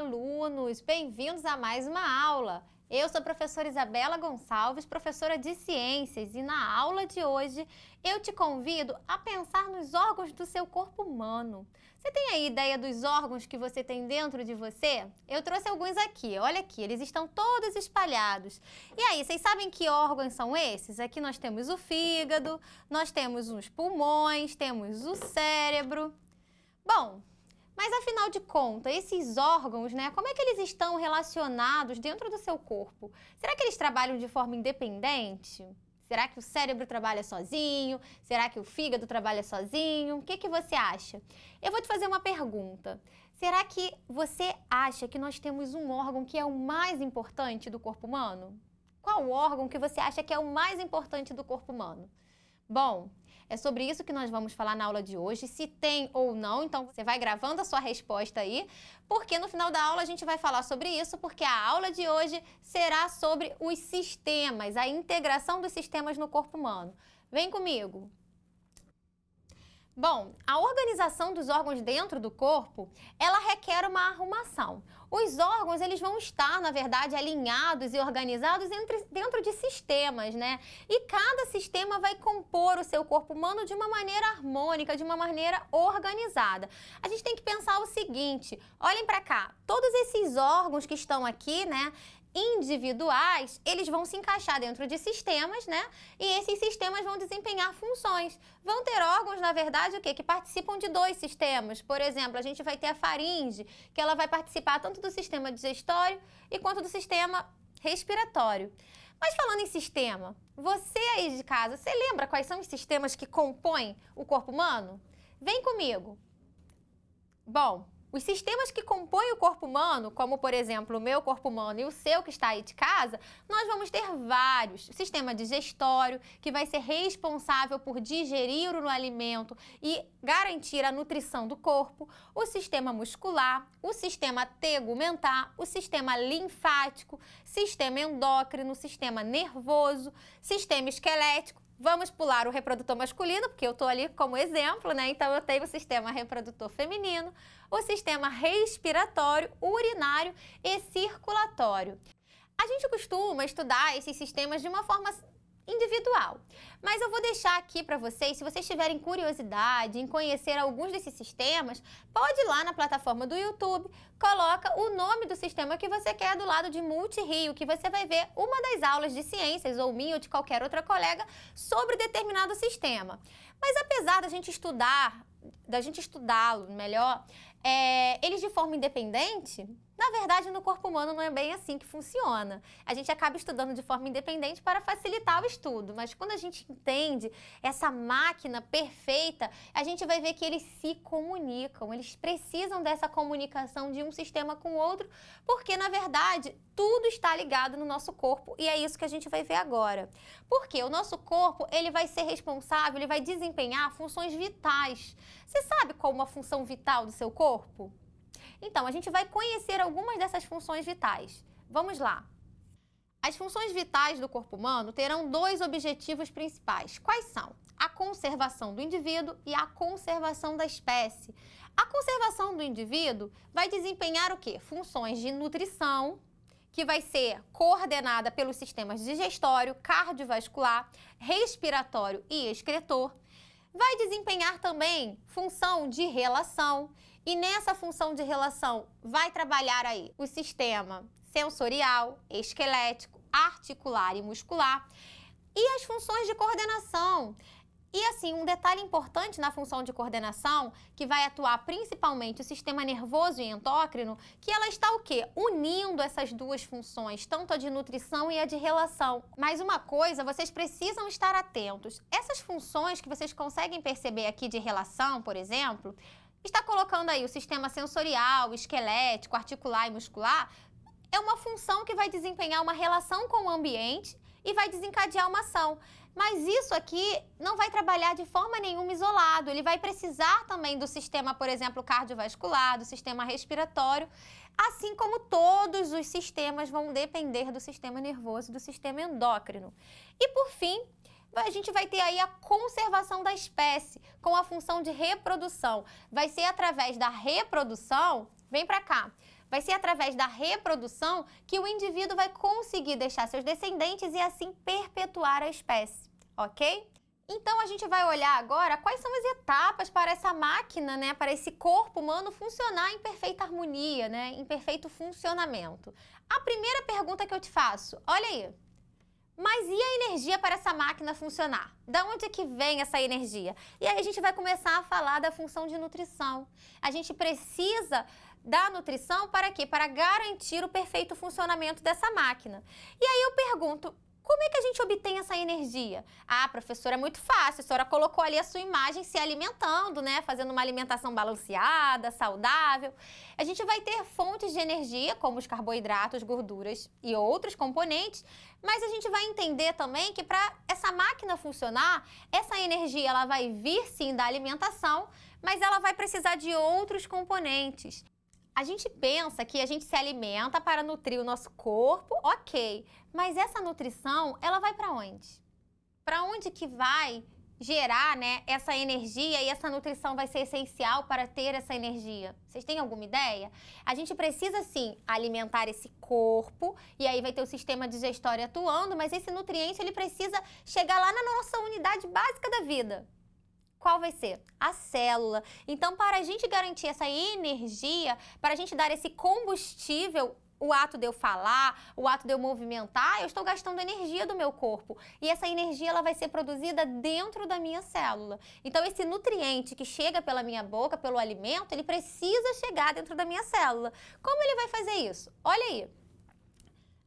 alunos! Bem-vindos a mais uma aula! Eu sou a professora Isabela Gonçalves, professora de Ciências, e na aula de hoje eu te convido a pensar nos órgãos do seu corpo humano. Você tem aí ideia dos órgãos que você tem dentro de você? Eu trouxe alguns aqui, olha aqui, eles estão todos espalhados. E aí, vocês sabem que órgãos são esses? Aqui nós temos o fígado, nós temos os pulmões, temos o cérebro. Bom, mas afinal de contas, esses órgãos, como é que eles estão relacionados dentro do seu corpo? Será que eles trabalham de forma independente? Será que o cérebro trabalha sozinho? Será que o fígado trabalha sozinho? O que você acha? Eu vou te fazer uma pergunta. Será que você acha que nós temos um órgão que é o mais importante do corpo humano? Qual órgão que você acha que é o mais importante do corpo humano? Bom, é sobre isso que nós vamos falar na aula de hoje, se tem ou não, então você vai gravando a sua resposta aí, porque no final da aula a gente vai falar sobre isso, porque a aula de hoje será sobre os sistemas, a integração dos sistemas no corpo humano. Vem comigo! Bom, a organização dos órgãos dentro do corpo, ela requer uma arrumação. Os órgãos, eles vão estar, na verdade, alinhados e organizados dentro de sistemas, E cada sistema vai compor o seu corpo humano de uma maneira harmônica, de uma maneira organizada. A gente tem que pensar o seguinte, olhem para cá, todos esses órgãos que estão aqui, individuais, eles vão se encaixar dentro de sistemas, E esses sistemas vão desempenhar funções. Vão ter órgãos, na verdade, o quê? Que participam de dois sistemas. Por exemplo, a gente vai ter a faringe, que ela vai participar tanto do sistema digestório e quanto do sistema respiratório. Mas falando em sistema, você aí de casa, você lembra quais são os sistemas que compõem o corpo humano? Vem comigo. Bom, os sistemas que compõem o corpo humano, como por exemplo o meu corpo humano e o seu que está aí de casa, nós vamos ter vários. O sistema digestório, que vai ser responsável por digerir o alimento e garantir a nutrição do corpo. O sistema muscular, o sistema tegumentar, o sistema linfático, sistema endócrino, sistema nervoso, sistema esquelético. Vamos pular o reprodutor masculino, porque eu estou ali como exemplo, Então eu tenho o sistema reprodutor feminino, o sistema respiratório, urinário e circulatório. A gente costuma estudar esses sistemas de uma forma individual, mas eu vou deixar aqui para vocês, se vocês tiverem curiosidade em conhecer alguns desses sistemas, pode ir lá na plataforma do YouTube, coloca o nome do sistema que você quer do lado de Multirio, que você vai ver uma das aulas de ciências, ou minha ou de qualquer outra colega, sobre determinado sistema. Mas apesar da gente estudá-lo melhor, eles de forma independente, na verdade, no corpo humano não é bem assim que funciona. A gente acaba estudando de forma independente para facilitar o estudo, mas quando a gente entende essa máquina perfeita, a gente vai ver que eles se comunicam, eles precisam dessa comunicação de um sistema com o outro, porque, na verdade, tudo está ligado no nosso corpo e é isso que a gente vai ver agora. Porque o nosso corpo, ele vai ser responsável, ele vai desempenhar funções vitais. Você sabe qual é uma função vital do seu corpo? Então, a gente vai conhecer algumas dessas funções vitais. Vamos lá. As funções vitais do corpo humano terão dois objetivos principais. Quais são? A conservação do indivíduo e a conservação da espécie. A conservação do indivíduo vai desempenhar o quê? Funções de nutrição, que vai ser coordenada pelos sistemas digestório, cardiovascular, respiratório e excretor. Vai desempenhar também função de relação, e nessa função de relação vai trabalhar aí o sistema sensorial, esquelético, articular e muscular e as funções de coordenação. E assim, um detalhe importante na função de coordenação, que vai atuar principalmente o sistema nervoso e endócrino, que ela está o quê? Unindo essas duas funções, tanto a de nutrição e a de relação. Mas uma coisa, vocês precisam estar atentos. Essas funções que vocês conseguem perceber aqui de relação, por exemplo, está colocando aí o sistema sensorial, esquelético, articular e muscular, é uma função que vai desempenhar uma relação com o ambiente e vai desencadear uma ação. Mas isso aqui não vai trabalhar de forma nenhuma isolado, ele vai precisar também do sistema, por exemplo, cardiovascular, do sistema respiratório, assim como todos os sistemas vão depender do sistema nervoso e do sistema endócrino. E por fim, a gente vai ter aí a conservação da espécie, com a função de reprodução. Vai ser através da reprodução, vem para cá, Vai ser através da reprodução que o indivíduo vai conseguir deixar seus descendentes e assim perpetuar a espécie, ok? Então, a gente vai olhar agora quais são as etapas para essa máquina, né, para esse corpo humano funcionar em perfeita harmonia, né, em perfeito funcionamento. A primeira pergunta que eu te faço, olha aí, mas e a energia para essa máquina funcionar? Da onde é que vem essa energia? E aí a gente vai começar a falar da função de nutrição. A gente precisa da nutrição para quê? Para garantir o perfeito funcionamento dessa máquina. E aí eu pergunto, como é que a gente obtém essa energia? Ah, professora, é muito fácil. A senhora colocou ali a sua imagem se alimentando, né? Fazendo uma alimentação balanceada, saudável. A gente vai ter fontes de energia, como os carboidratos, gorduras e outros componentes, mas a gente vai entender também que para essa máquina funcionar, essa energia ela vai vir sim da alimentação, mas ela vai precisar de outros componentes. A gente pensa que a gente se alimenta para nutrir o nosso corpo, ok. Mas essa nutrição, ela vai para onde? Para onde que vai gerar, né, essa energia e essa nutrição vai ser essencial para ter essa energia? Vocês têm alguma ideia? A gente precisa, sim, alimentar esse corpo e aí vai ter o sistema digestório atuando, mas esse nutriente, ele precisa chegar lá na nossa unidade básica da vida. Qual vai ser? A célula. Então, para a gente garantir essa energia, para a gente dar esse combustível, o ato de eu falar, o ato de eu movimentar, eu estou gastando energia do meu corpo. E essa energia ela vai ser produzida dentro da minha célula. Então, esse nutriente que chega pela minha boca, pelo alimento, ele precisa chegar dentro da minha célula. Como ele vai fazer isso? Olha aí.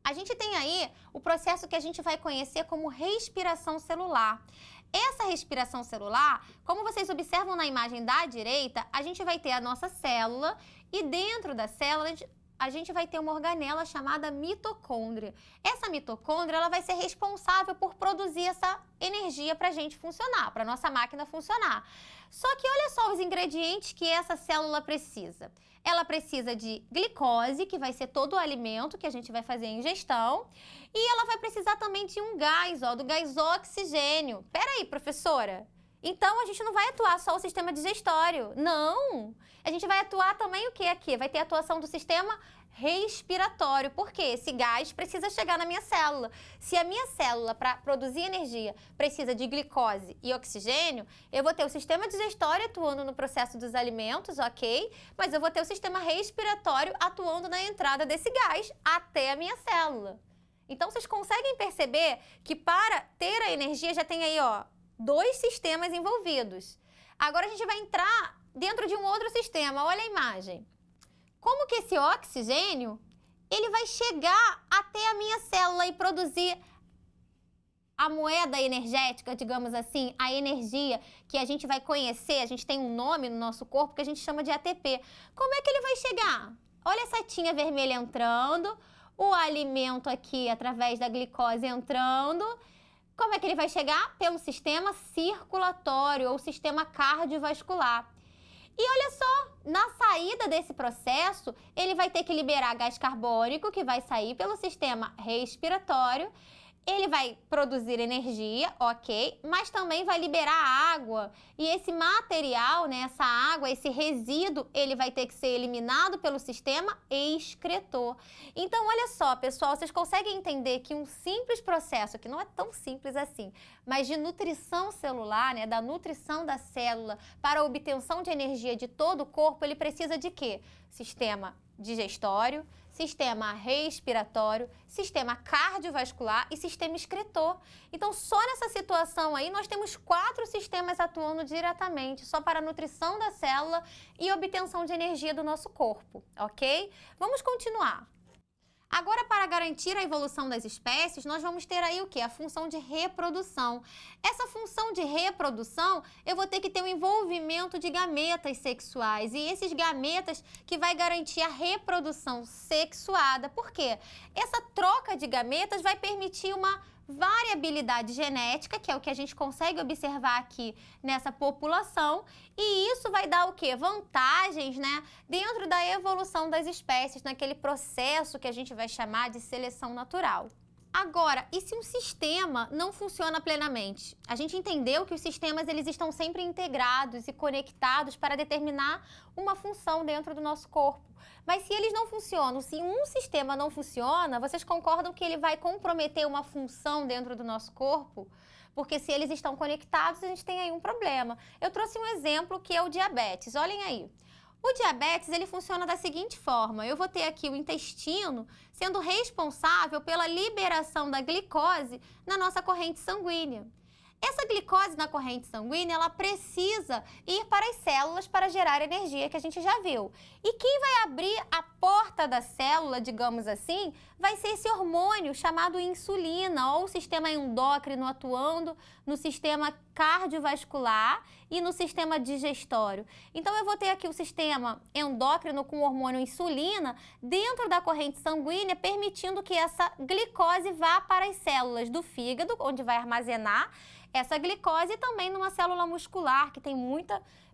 A gente tem aí o processo que a gente vai conhecer como respiração celular. Essa respiração celular, como vocês observam na imagem da direita, a gente vai ter a nossa célula e dentro da célula a gente vai ter uma organela chamada mitocôndria. Essa mitocôndria ela vai ser responsável por produzir essa energia para a gente funcionar, para a nossa máquina funcionar. Só que olha só os ingredientes que essa célula precisa. Ela precisa de glicose, que vai ser todo o alimento que a gente vai fazer a ingestão, e ela vai precisar também de um gás, ó, do gás oxigênio. Peraí, professora, então a gente não vai atuar só o sistema digestório, não! A gente vai atuar também o que aqui? Vai ter atuação do sistema respiratório, porque esse gás precisa chegar na minha célula. Se a minha célula, para produzir energia, precisa de glicose e oxigênio, eu vou ter o sistema digestório atuando no processo dos alimentos, ok? Mas eu vou ter o sistema respiratório atuando na entrada desse gás até a minha célula. Então, vocês conseguem perceber que para ter a energia já tem aí, ó, dois sistemas envolvidos. Agora a gente vai entrar dentro de um outro sistema. Olha a imagem. Como que esse oxigênio, ele vai chegar até a minha célula e produzir a moeda energética, digamos assim, a energia que a gente vai conhecer, a gente tem um nome no nosso corpo que a gente chama de ATP. Como é que ele vai chegar? Olha a setinha vermelha entrando, o alimento aqui através da glicose entrando. Como é que ele vai chegar? Pelo sistema circulatório ou sistema cardiovascular. E olha só, na saída desse processo, ele vai ter que liberar gás carbônico, que vai sair pelo sistema respiratório. Ele vai produzir energia, ok, mas também vai liberar água. E esse material, né, essa água, esse resíduo, ele vai ter que ser eliminado pelo sistema excretor. Então, olha só, pessoal, vocês conseguem entender que um simples processo, que não é tão simples assim, mas de nutrição celular, né, da nutrição da célula para a obtenção de energia de todo o corpo, ele precisa de quê? Sistema digestório, sistema respiratório, sistema cardiovascular e sistema excretor. Então, só nessa situação aí, nós temos 4 sistemas atuando diretamente, só para a nutrição da célula e obtenção de energia do nosso corpo, ok? Vamos continuar. Agora, para garantir a evolução das espécies, nós vamos ter aí o quê? A função de reprodução. Essa função de reprodução, eu vou ter que ter um envolvimento de gametas sexuais. E esses gametas que vai garantir a reprodução sexuada. Por quê? Essa troca de gametas vai permitir uma variabilidade genética, que é o que a gente consegue observar aqui nessa população, e isso vai dar o quê? Vantagens, né, dentro da evolução das espécies, naquele processo que a gente vai chamar de seleção natural. Agora, e se um sistema não funciona plenamente? A gente entendeu que os sistemas eles estão sempre integrados e conectados para determinar uma função dentro do nosso corpo. Mas se eles não funcionam, se um sistema não funciona, vocês concordam que ele vai comprometer uma função dentro do nosso corpo? Porque se eles estão conectados, a gente tem aí um problema. Eu trouxe um exemplo que é o diabetes. Olhem aí. O diabetes, ele funciona da seguinte forma. Eu vou ter aqui o intestino sendo responsável pela liberação da glicose na nossa corrente sanguínea. Essa glicose na corrente sanguínea, ela precisa ir para as células para gerar energia, que a gente já viu. E quem vai abrir a porta da célula, digamos assim, vai ser esse hormônio chamado insulina, ou o sistema endócrino atuando no sistema cardiovascular e no sistema digestório. Então, eu vou ter aqui o sistema endócrino com o hormônio insulina dentro da corrente sanguínea, permitindo que essa glicose vá para as células do fígado, onde vai armazenar essa glicose, e também numa célula muscular que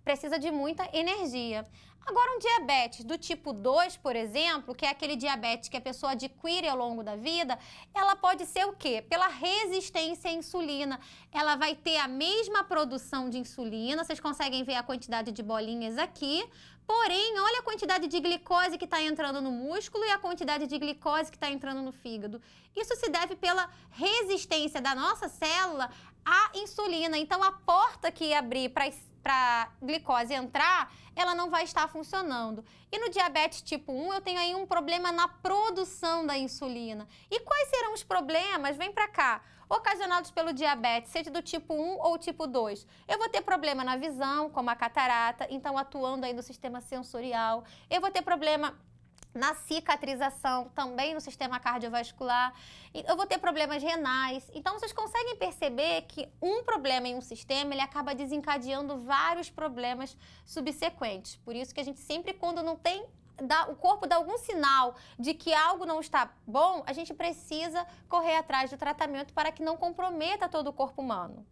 precisa de muita energia. Agora, um diabetes do tipo 2, por exemplo, que é aquele diabetes que a pessoa adquire ao longo da vida, ela pode ser o quê? Pela resistência à insulina. Ela vai ter a mesma produção de insulina, vocês conseguem ver a quantidade de bolinhas aqui, porém, olha a quantidade de glicose que está entrando no músculo e a quantidade de glicose que está entrando no fígado. Isso se deve pela resistência da nossa célula à insulina. Então, a porta que abrir para a glicose entrar, ela não vai estar funcionando. E no diabetes tipo 1, eu tenho aí um problema na produção da insulina. E quais serão os problemas? Vem para cá. Ocasionados pelo diabetes, seja do tipo 1 ou tipo 2. Eu vou ter problema na visão, como a catarata, então atuando aí no sistema sensorial. Eu vou ter problema na cicatrização, também no sistema cardiovascular. Eu vou ter problemas renais. Então, vocês conseguem perceber que um problema em um sistema, ele acaba desencadeando vários problemas subsequentes. Por isso que a gente sempre, quando não tem, o corpo dá algum sinal de que algo não está bom, a gente precisa correr atrás do tratamento para que não comprometa todo o corpo humano.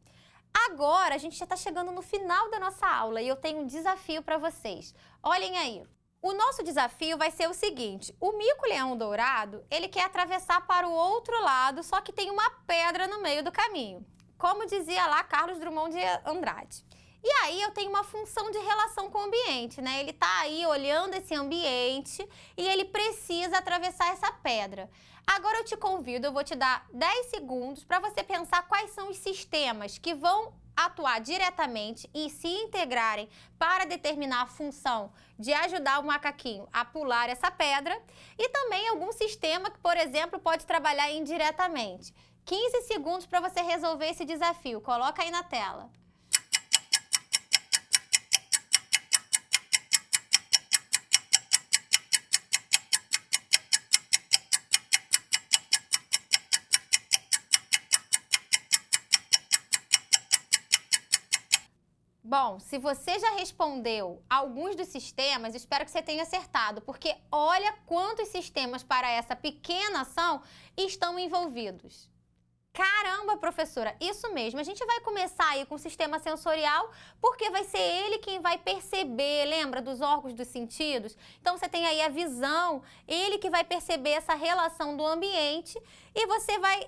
Agora, a gente já está chegando no final da nossa aula e eu tenho um desafio para vocês. Olhem aí. O nosso desafio vai ser o seguinte: o mico-leão dourado, ele quer atravessar para o outro lado, só que tem uma pedra no meio do caminho. Como dizia lá Carlos Drummond de Andrade. E aí eu tenho uma função de relação com o ambiente, né? Ele tá aí olhando esse ambiente e ele precisa atravessar essa pedra. Agora eu te convido, eu vou te dar 10 segundos para você pensar quais são os sistemas que vão atuar diretamente e se integrarem para determinar a função de ajudar o macaquinho a pular essa pedra, e também algum sistema que, por exemplo, pode trabalhar indiretamente. 15 segundos para você resolver esse desafio. Coloca aí na tela. Bom, se você já respondeu alguns dos sistemas, espero que você tenha acertado, porque olha quantos sistemas para essa pequena ação estão envolvidos. Caramba, professora, isso mesmo. A gente vai começar aí com o sistema sensorial, porque vai ser ele quem vai perceber, lembra dos órgãos dos sentidos? Então, você tem aí a visão, ele que vai perceber essa relação do ambiente e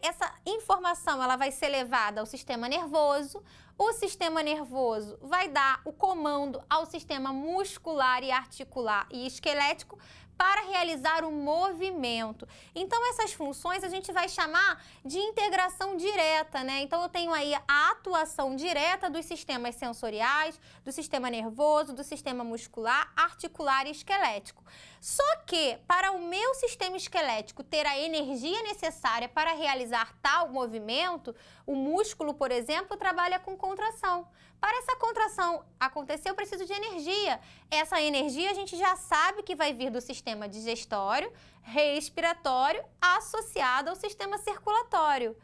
essa informação, ela vai ser levada ao sistema nervoso. O sistema nervoso vai dar o comando ao sistema muscular e articular e esquelético para realizar o movimento. Então, essas funções a gente vai chamar de integração direta, né? Então, eu tenho aí a atuação direta dos sistemas sensoriais, do sistema nervoso, do sistema muscular, articular e esquelético. Só que, para o meu sistema esquelético ter a energia necessária para realizar tal movimento, o músculo, por exemplo, trabalha com contração. Para essa contração acontecer, eu preciso de energia. Essa energia a gente já sabe que vai vir do sistema digestório, respiratório, associado ao sistema circulatório.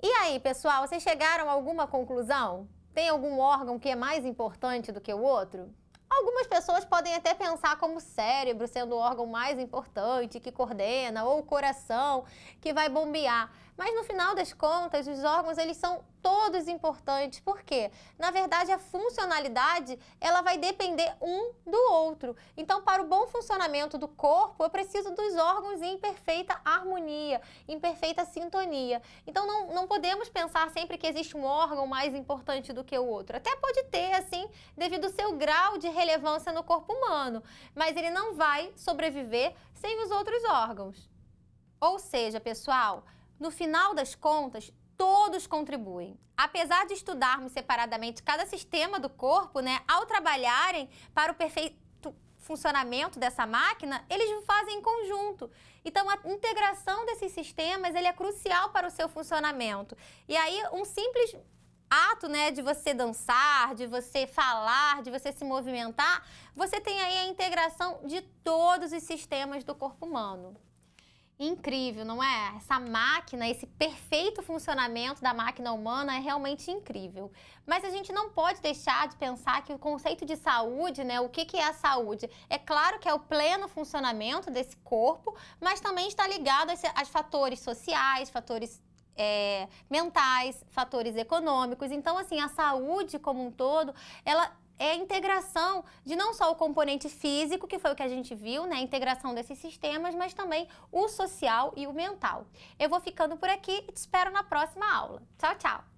E aí, pessoal, vocês chegaram a alguma conclusão? Tem algum órgão que é mais importante do que o outro? Algumas pessoas podem até pensar como o cérebro sendo o órgão mais importante, que coordena, ou o coração, que vai bombear. Mas no final das contas, os órgãos eles são todos importantes. Por quê? Na verdade, a funcionalidade, ela vai depender um do outro. Então, para o bom funcionamento do corpo, eu preciso dos órgãos em perfeita harmonia, em perfeita sintonia. Então, não podemos pensar sempre que existe um órgão mais importante do que o outro. Até pode ter, assim, devido ao seu grau de relevância no corpo humano, mas ele não vai sobreviver sem os outros órgãos. Ou seja, pessoal, no final das contas, todos contribuem. Apesar de estudarmos separadamente cada sistema do corpo, né, ao trabalharem para o perfeito funcionamento dessa máquina, eles o fazem em conjunto. Então, a integração desses sistemas, ele é crucial para o seu funcionamento. E aí, um simples ato, né, de você dançar, de você falar, de você se movimentar, você tem aí a integração de todos os sistemas do corpo humano. Incrível, não é? Essa máquina, esse perfeito funcionamento da máquina humana é realmente incrível. Mas a gente não pode deixar de pensar que o conceito de saúde, né? O que é a saúde? É claro que é o pleno funcionamento desse corpo, mas também está ligado a fatores sociais, fatores mentais, fatores econômicos. Então, assim, a saúde como um todo, ela é a integração de não só o componente físico, que foi o que a gente viu, né? A integração desses sistemas, mas também o social e o mental. Eu vou ficando por aqui e te espero na próxima aula. Tchau, tchau!